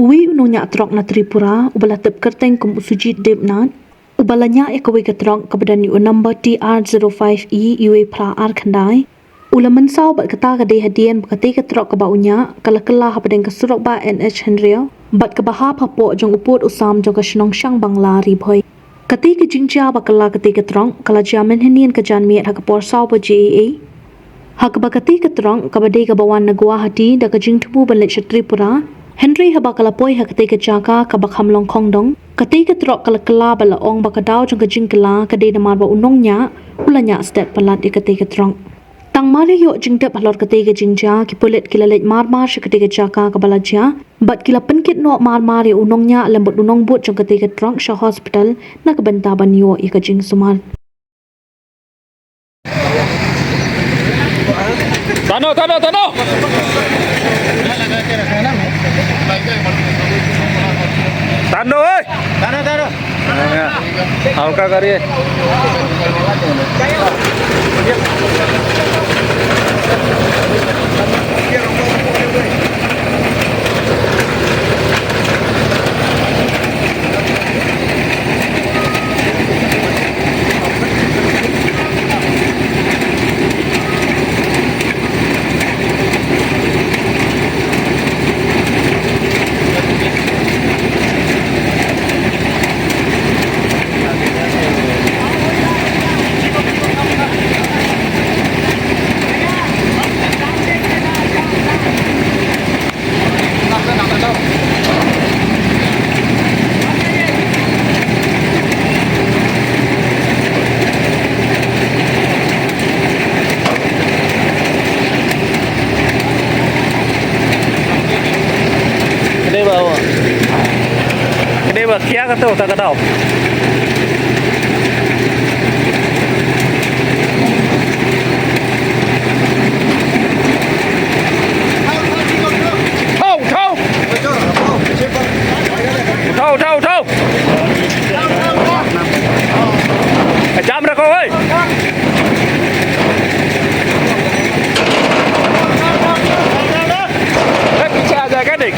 Uwi nongniah trok na Tripura ubala tep kerteng kum usujit debnat ubalanya ekawi ke trok kepada ni number TR05E UA pra ar khandai ula mynsaw bat kata kade hadian bakati ke trok keba unya kala Hapdeng ke surok ba NH Henrio bat ke bahap hapo jong uput usam jong ke Shangbang la ribhoi kati ke jingja bakala kati ke trok kala jamin henian ke jan miet hak por saw ba JAA hak bakati ke trok kabade ke bawan negwa hati da ke jingtubu balik Tripura Henry haba kalapoi hakati ke jaka kabak hamlong kongdong kati ke trok kala bala ong bakadau jong ke jingkala kade namar ba unongnya ulanya stat palat kati ke trok tang mari yo jingtep halor kati ke jingja ki pulit kilalet mar kati ke jaka kabalaja bat kila penkit no mar yo unongnya lembut unong but jong kati ke trok sha hospital na kebenta ban yo ke jing sumar Tano. Tano, oi. Tano. Hल्का करिए. Cái bờ kia cái tàu ta cái đầu. Thâu. Chạm ra cô ơi. Cái xe ra cái đỉnh.